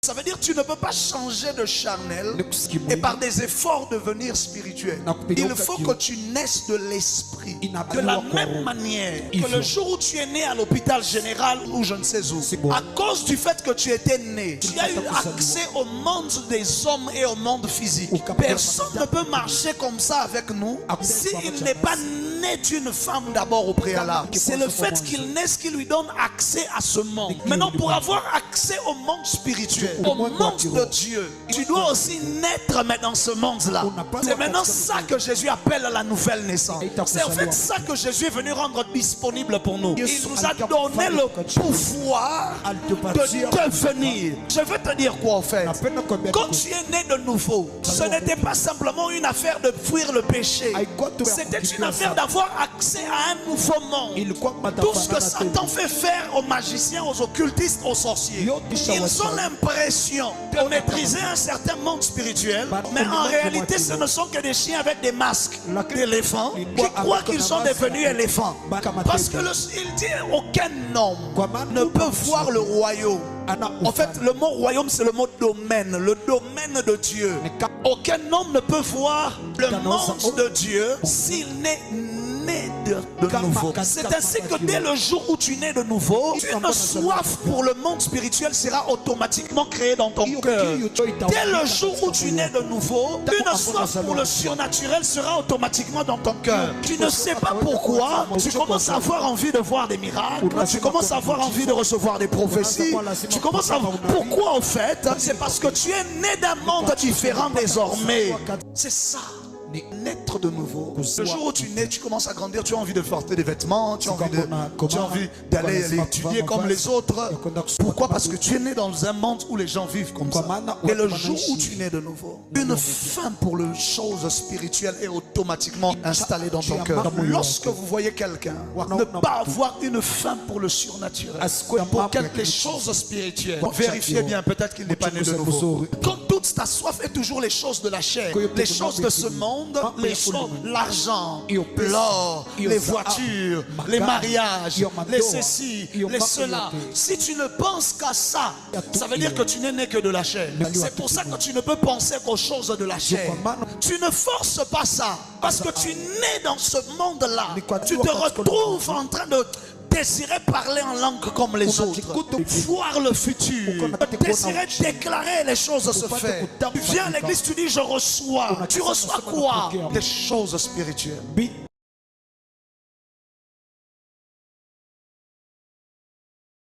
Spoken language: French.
Ça veut dire que tu ne peux pas changer de charnel et par des efforts devenir spirituel. Il faut que tu naisses de l'esprit. De la même manière que le jour où tu es né à l'hôpital général ou je ne sais où, à cause du fait que tu étais né, tu as eu accès au monde des hommes et au monde physique. Personne ne peut marcher comme ça avec nous s'il n'est pas né d'une femme d'abord au préalable. C'est le fait qu'il naisse qui lui donne accès à ce monde. Maintenant, pour avoir accès au monde spirituel, au monde de Dieu, tu dois aussi naître dans ce monde-là. C'est maintenant ça que Jésus appelle la nouvelle naissance. C'est en fait ça que Jésus est venu rendre disponible pour nous. Il nous a donné le pouvoir de devenir. Je veux te dire quoi en fait. Quand tu es né de nouveau, ce n'était pas simplement une affaire de fuir le péché. C'était une affaire d'avoir accès à un nouveau monde. Tout ce que Satan fait faire aux magiciens, aux occultistes, aux sorciers, ils ont l'impression de maîtriser un certain monde spirituel, mais en réalité ce ne sont que des chiens avec des masques d'éléphants qui croient qu'ils sont devenus éléphants. Parce que il dit aucun homme ne peut voir le royaume. En fait, le mot royaume, c'est le mot domaine, le domaine de Dieu. Aucun homme ne peut voir le monde de Dieu s'il n'est né de nouveau. C'est ainsi que dès le jour où tu nais de nouveau, une soif pour le monde spirituel sera automatiquement créée dans ton cœur. Dès le jour où tu nais de nouveau, une soif pour le surnaturel sera automatiquement dans ton cœur. Tu ne sais pas pourquoi, tu commences à avoir envie de voir des miracles, tu commences à avoir envie de recevoir des prophéties, tu commences à... Pourquoi en fait? C'est parce que tu es né d'un monde différent désormais. C'est ça. Naître de nouveau. Le jour où tu nais, tu commences à grandir, tu as envie de porter des vêtements, tu as envie d'aller étudier comme les autres. Pourquoi? Parce que tu es né dans un monde où les gens vivent comme ça. Et le jour où tu nais de nouveau, une faim pour les choses spirituelles est automatiquement installée dans ton cœur. Lorsque vous voyez quelqu'un ne pas avoir une faim pour le surnaturel, pour les choses spirituelles, vérifiez bien, peut-être qu'il n'est pas né de nouveau. Quand toute ta soif est toujours les choses de la chair, les choses de ce monde, les choses, l'argent, l'or, les voitures, les mariages, les ceci, les cela. Si tu ne penses qu'à ça, ça veut dire que tu n'es né que de la chair. C'est pour ça que tu ne peux penser qu'aux choses de la chair. Tu ne forces pas ça, parce que tu nais dans ce monde-là. Tu te retrouves en train de désirer parler en langue comme les autres, voir le futur, désirer déclarer les choses se faire. Tu viens à l'église, tu dis je reçois. Tu reçois quoi? Des choses spirituelles.